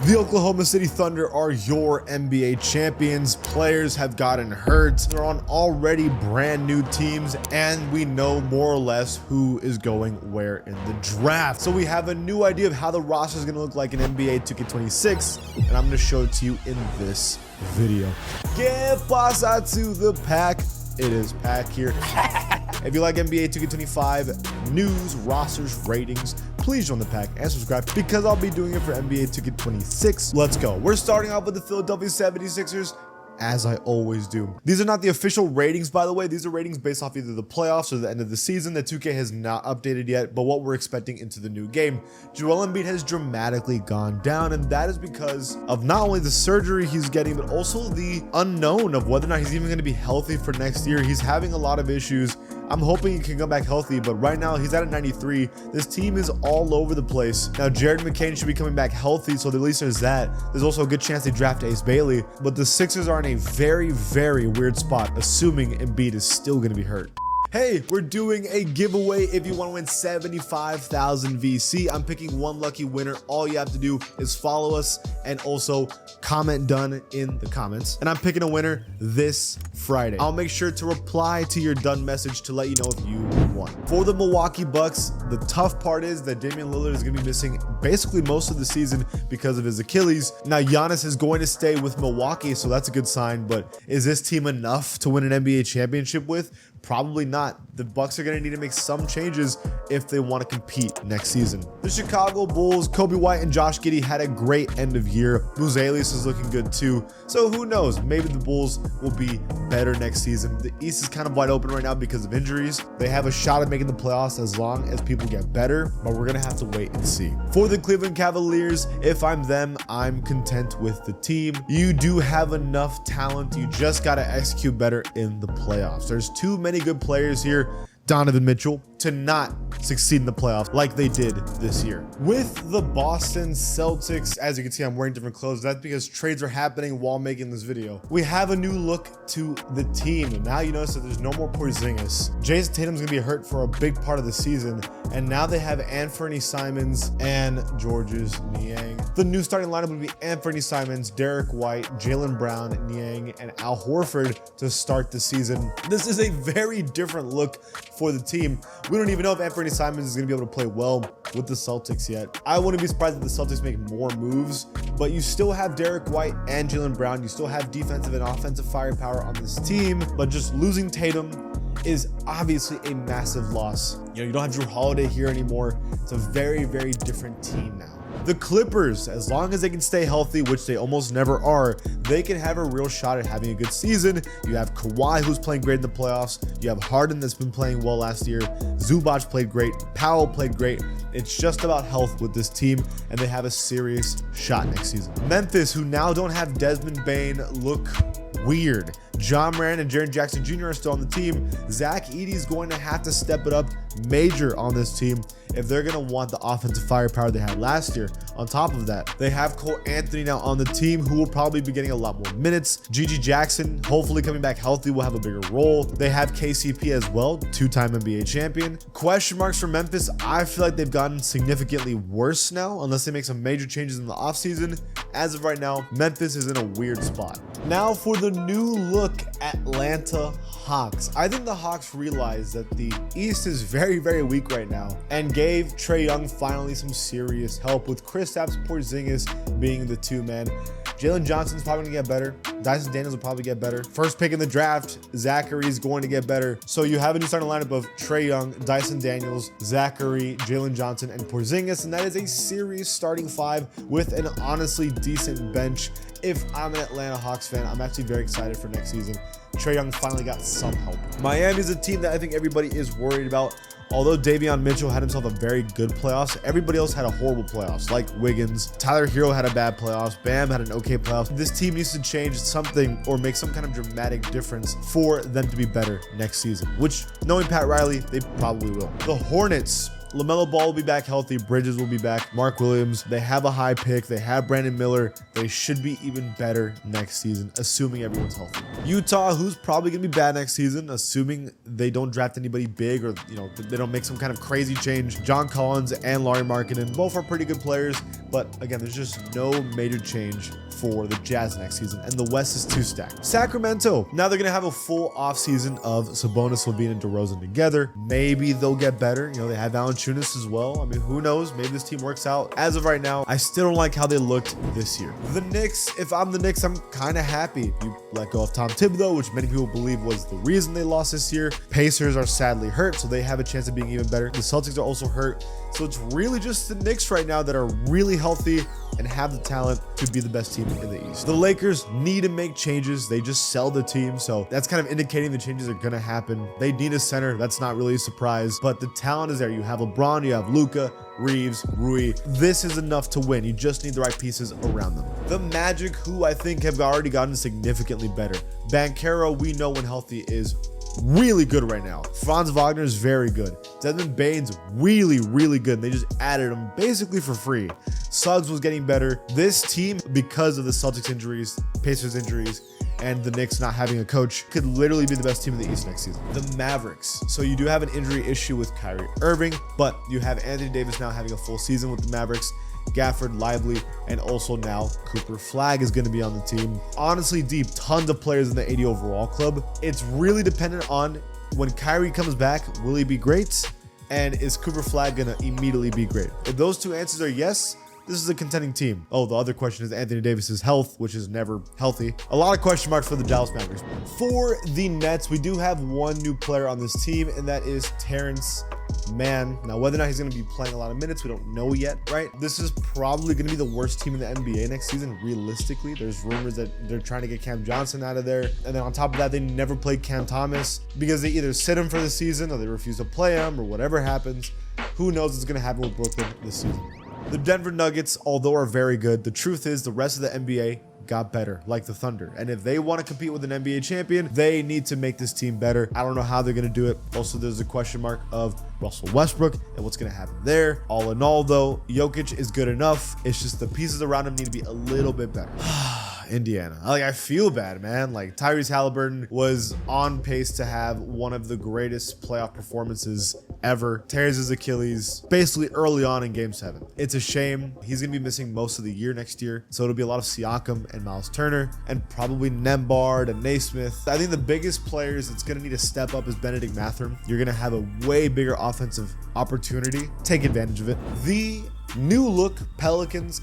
The Oklahoma City Thunder are your NBA champions. Players have gotten hurt. They're on already brand new teams, and we know more or less who is going where in the draft. So we have a new idea of how the roster is going to look like in NBA 2K26, and I'm going to show it to you in this video. Que pasa to the pack? It is Pack here. If you like NBA 2K25 news, rosters, ratings, please join the pack and subscribe because I'll be doing it for NBA 2K26. Let's go. We're starting off with the Philadelphia 76ers. As I always do. These are not the official ratings, by the way. These are ratings based off either the playoffs or the end of the season that 2K has not updated yet, but what we're expecting into the new game. Joel Embiid has dramatically gone down, and that is because of not only the surgery he's getting, but also the unknown of whether or not he's even going to be healthy for next year. He's having a lot of issues. I'm hoping he can come back healthy, but right now he's at a 93. This team is all over the place. Now, Jared McCain should be coming back healthy, so at least there's that. There's also a good chance they draft Ace Bailey, but the Sixers are in a very, very weird spot, assuming Embiid is still going to be hurt. Hey, we're doing a giveaway if you want to win 75,000 VC. I'm picking one lucky winner. All you have to do is follow us and also comment done in the comments. And I'm picking a winner this Friday. I'll make sure to reply to your done message to let you know if you won. For the Milwaukee Bucks, the tough part is that Damian Lillard is going to be missing basically most of the season because of his Achilles. Now, Giannis is going to stay with Milwaukee, so that's a good sign. But is this team enough to win an NBA championship with? Probably not. The Bucks are going to need to make some changes if they want to compete next season. The Chicago Bulls, Kobe White and Josh Giddey had a great end of year. Buzelius is looking good too. So who knows? Maybe the Bulls will be better next season. The East is kind of wide open right now because of injuries. They have a shot at making the playoffs as long as people get better, but we're going to have to wait and see. For the Cleveland Cavaliers, if I'm them, I'm content with the team. You do have enough talent. You just got to execute better in the playoffs. There's too many good players here, Donovan Mitchell, to not succeed in the playoffs like they did this year. With the Boston Celtics, as you can see, I'm wearing different clothes. That's because trades are happening while making this video. We have a new look to the team. And now you notice that there's no more Porzingis. Jason Tatum's gonna be hurt for a big part of the season. And now they have Anthony Simons and Georges Niang. The new starting lineup would be Anthony Simons, Derek White, Jaylen Brown, Niang, and Al Horford to start the season. This is a very different look for the team. We don't even know if Anthony Simons is going to be able to play well with the Celtics yet. I wouldn't be surprised if the Celtics make more moves, but you still have Derek White and Jaylen Brown. You still have defensive and offensive firepower on this team, but just losing Tatum is obviously a massive loss. You don't have Drew Holiday here anymore. It's a very, very different team now. The Clippers, as long as they can stay healthy, which they almost never are, they can have a real shot at having a good season. You have Kawhi, who's playing great in the playoffs. You have Harden, that's been playing well last year. Zubac played great. Powell played great. It's just about health with this team, and they have a serious shot next season. Memphis, who now don't have Desmond Bane, look weird. John Moran and Jaren Jackson Jr. are still on the team. Zach Edey is going to have to step it up major on this team if they're going to want the offensive firepower they had last year. On top of that, they have Cole Anthony now on the team, who will probably be getting a lot more minutes. Gigi Jackson, hopefully coming back healthy, will have a bigger role. They have KCP as well, two-time NBA champion. Question marks for Memphis. I feel like they've gotten significantly worse now, unless they make some major changes in the offseason. As of right now, Memphis is in a weird spot. Now for the new look, Atlanta Hawks. I think the Hawks realized that the East is very, very weak right now and gave Trae Young finally some serious help, with Kristaps Porzingis being the two-man. Jalen Johnson's probably going to get better. Dyson Daniels will probably get better. First pick in the draft, Zachary's going to get better. So you have a new starting lineup of Trae Young, Dyson Daniels, Zachary, Jalen Johnson, and Porzingis, and that is a serious starting five with an honestly decent bench. If I'm an Atlanta Hawks fan, I'm actually very excited for next season. Trae Young finally got some help. Miami's a team that I think everybody is worried about. Although Davion Mitchell had himself a very good playoffs, everybody else had a horrible playoffs, like Wiggins. Tyler Hero had a bad playoffs. Bam had an okay playoffs. This team needs to change something or make some kind of dramatic difference for them to be better next season, which, knowing Pat Riley, they probably will. The Hornets. LaMelo Ball will be back healthy. Bridges will be back. Mark Williams. They have a high pick. They have Brandon Miller. They should be even better next season, assuming everyone's healthy. Utah, who's probably going to be bad next season, assuming they don't draft anybody big or, they don't make some kind of crazy change. John Collins and Lauri Markkanen, both are pretty good players. But again, there's just no major change for the Jazz next season, and the West is too stacked. Sacramento, now they're going to have a full offseason of Sabonis, LaVine, and DeRozan together. Maybe they'll get better. They have Valanciunas as well. I mean, who knows? Maybe this team works out. As of right now, I still don't like how they looked this year. The Knicks, if I'm the Knicks, I'm kind of happy. You let go of Tom Thibodeau, which many people believe was the reason they lost this year. Pacers are sadly hurt, so they have a chance of being even better. The Celtics are also hurt. So it's really just the Knicks right now that are really healthy and have the talent to be the best team in the East. The Lakers need to make changes. They just sell the team, so that's kind of indicating the changes are going to happen. They need a center. That's not really a surprise, but the talent is there. You have LeBron, you have Luka, Reeves, Rui. This is enough to win. You just need the right pieces around them. The Magic, who I think have already gotten significantly better. Banchero, we know when healthy, is really good right now. Franz Wagner is very good. Desmond Bane's really, really good. They just added him basically for free. Suggs was getting better. This team, because of the Celtics injuries, Pacers injuries, and the Knicks not having a coach, could literally be the best team in the East next season. The Mavericks. So you do have an injury issue with Kyrie Irving, but you have Anthony Davis now having a full season with the Mavericks. Gafford, Lively, and also now Cooper Flagg is going to be on the team. Honestly, deep, tons of players in the 80 overall club. It's really dependent on when Kyrie comes back, will he be great? And is Cooper Flagg going to immediately be great? If those two answers are yes, this is a contending team. Oh, the other question is Anthony Davis's health, which is never healthy. A lot of question marks for the Dallas Mavericks. For the Nets, we do have one new player on this team, and that is Terrence Mann. Now, whether or not he's going to be playing a lot of minutes, we don't know yet, right? This is probably going to be the worst team in the NBA next season, realistically. There's rumors that they're trying to get Cam Johnson out of there. And then on top of that, they never played Cam Thomas because they either sit him for the season or they refuse to play him or whatever happens. Who knows what's going to happen with Brooklyn this season. The Denver Nuggets, although are very good, the truth is the rest of the NBA got better, like the Thunder. And if they want to compete with an NBA champion, they need to make this team better. I don't know how they're going to do it. Also, there's a question mark of Russell Westbrook and what's going to happen there. All in all, though, Jokic is good enough. It's just the pieces around him need to be a little bit better. Indiana. I feel bad, man. Tyrese Halliburton was on pace to have one of the greatest playoff performances ever. Tears his Achilles basically early on in Game 7. It's a shame. He's going to be missing most of the year next year. So it'll be a lot of Siakam and Miles Turner and probably Nembhard and Naismith. I think the biggest players that's going to need to step up is Benedict Mathurin. You're going to have a way bigger offensive opportunity. Take advantage of it. The new look Pelicans,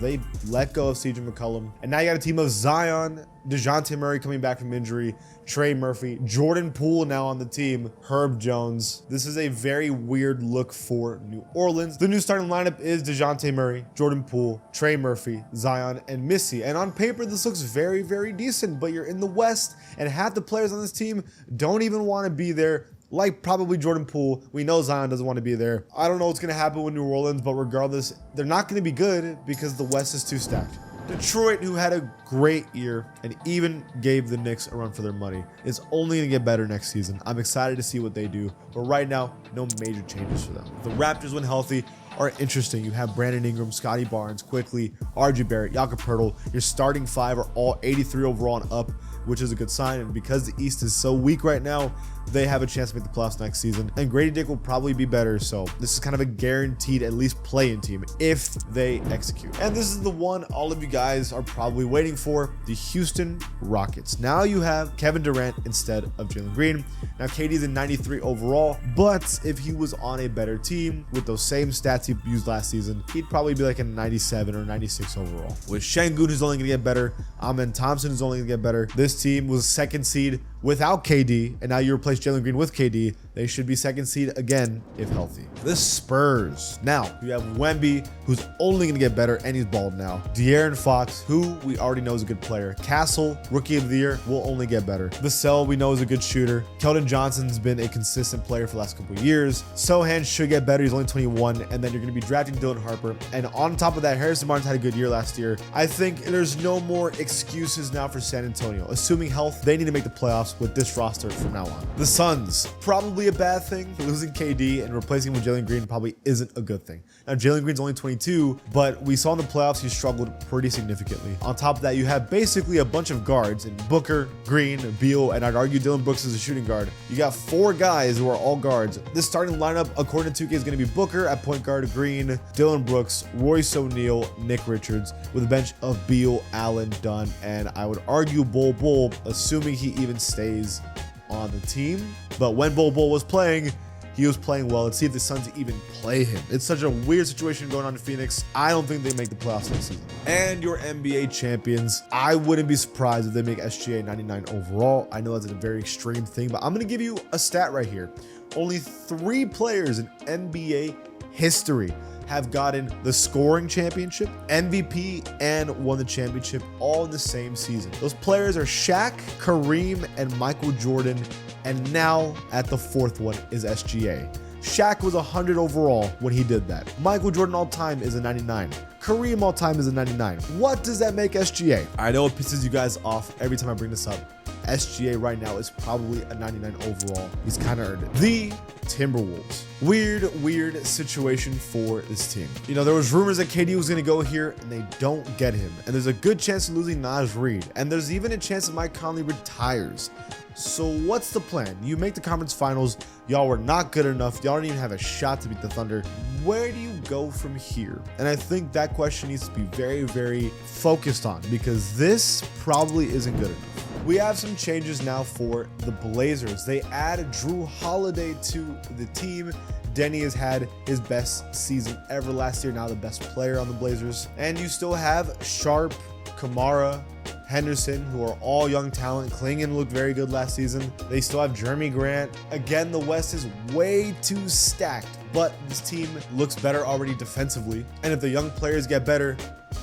they let go of CJ McCollum, and now you got a team of Zion, DeJounte Murray coming back from injury, Trey Murphy, Jordan Poole now on the team, Herb Jones. This is a very weird look for New Orleans. The new starting lineup is DeJounte Murray, Jordan Poole, Trey Murphy, Zion, and Missy. And on paper, this looks very, very decent, but you're in the West, and half the players on this team don't even want to be there. Like probably Jordan Poole. We know Zion doesn't want to be there. I don't know what's going to happen with New Orleans, but regardless, they're not going to be good because the West is too stacked. Detroit, who had a great year and even gave the Knicks a run for their money, is only going to get better next season. I'm excited to see what they do, but right now, no major changes for them. The Raptors, when healthy, are interesting. You have Brandon Ingram, Scotty Barnes, Quickly, RJ Barrett, Jakob Poeltl. Your starting five are all 83 overall and up, which is a good sign. And because the East is so weak right now, they have a chance to make the playoffs next season. And Grady Dick will probably be better. So this is kind of a guaranteed at least play-in team if they execute. And this is the one all of you guys are probably waiting for, the Houston Rockets. Now you have Kevin Durant instead of Jalen Green. Now KD's in 93 overall, but if he was on a better team with those same stats he used last season, he'd probably be like a 97 or 96 overall. With Şengün, who's only going to get better, Amen Thompson is only going to get better. This team was second seed without KD, and now you replace Jalen Green with KD. They should be second seed again if healthy. The Spurs. Now, you have Wemby, who's only going to get better, and he's bald now. De'Aaron Fox, who we already know is a good player. Castle, rookie of the year, will only get better. Vassell, we know is a good shooter. Keldon Johnson's been a consistent player for the last couple of years. Sohan should get better. He's only 21, and then you're going to be drafting Dylan Harper. And on top of that, Harrison Barnes had a good year last year. I think there's no more excuses now for San Antonio. Assuming health, they need to make the playoffs. playoffs with this roster from now on. The Suns, probably a bad thing. Losing KD and replacing him with Jalen Green probably isn't a good thing. Now, Jalen Green's only 22, but we saw in the playoffs he struggled pretty significantly. On top of that, you have basically a bunch of guards in Booker, Green, Beal, and I'd argue Dillon Brooks is a shooting guard. You got 4 guys who are all guards. This starting lineup, according to 2K, is going to be Booker at point guard, Green, Dillon Brooks, Royce O'Neal, Nick Richards, with a bench of Beal, Allen, Dunn, and I would argue Bol Bol, assuming he even stays on the team. But when Bol Bol was playing, he was playing well. Let's see if the Suns even play him. It's such a weird situation going on in Phoenix. I don't think they make the playoffs next season. And your NBA champions, I wouldn't be surprised if they make SGA 99 overall. I know that's a very extreme thing, but I'm going to give you a stat right here. Only 3 players in NBA history have gotten the scoring championship, MVP, and won the championship all in the same season. Those players are Shaq, Kareem, and Michael Jordan, and now at the 4th one is SGA. Shaq was 100 overall when he did that. Michael Jordan all time is a 99. Kareem all time is a 99. What does that make SGA? I know it pisses you guys off every time I bring this up. SGA right now is probably a 99 overall. He's kind of earned it. The Timberwolves. Weird situation for this team. You know, there was rumors that KD was going to go here and they don't get him. And there's a good chance of losing Naz Reid. And there's even a chance that Mike Conley retires. So what's the plan? You make the conference finals. Y'all were not good enough. Y'all don't even have a shot to beat the Thunder. Where do you go from here? And I think that question needs to be very focused on, because this probably isn't good enough. We have some changes now for the Blazers. They add Drew Holiday to the team. Denny has had his best season ever last year, now the best player on the Blazers. And you still have Sharp, Kamara, Henderson, who are all young talent. Klingon looked very good last season. They still have Jeremy Grant. Again, the West is way too stacked, but this team looks better already defensively. And if the young players get better,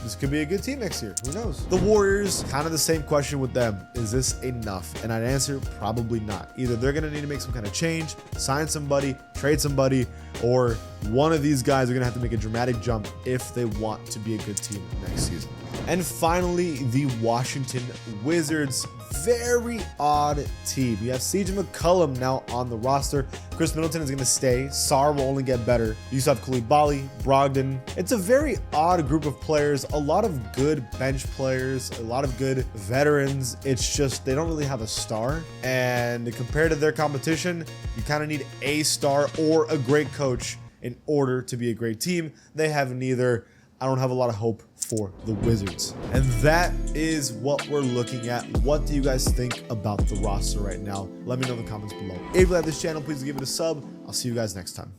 this could be a good team next year. Who knows? The Warriors, kind of the same question with them. Is this enough? And I'd answer probably not. Either they're going to need to make some kind of change, sign somebody, trade somebody, or one of these guys are going to have to make a dramatic jump if they want to be a good team next season. And finally, the Washington Wizards. Very odd team. You have CJ McCollum now on the roster. Chris Middleton is going to stay. Sarr will only get better. You still have Coulibaly, Brogdon. It's a very odd group of players. A lot of good bench players, a lot of good veterans. It's just they don't really have a star. And compared to their competition, you kind of need a star or a great coach in order to be a great team. They have neither. I don't have a lot of hope for the Wizards. And that is what we're looking at. What do you guys think about the roster right now? Let me know in the comments below. If you like this channel, please give it a sub. I'll see you guys next time.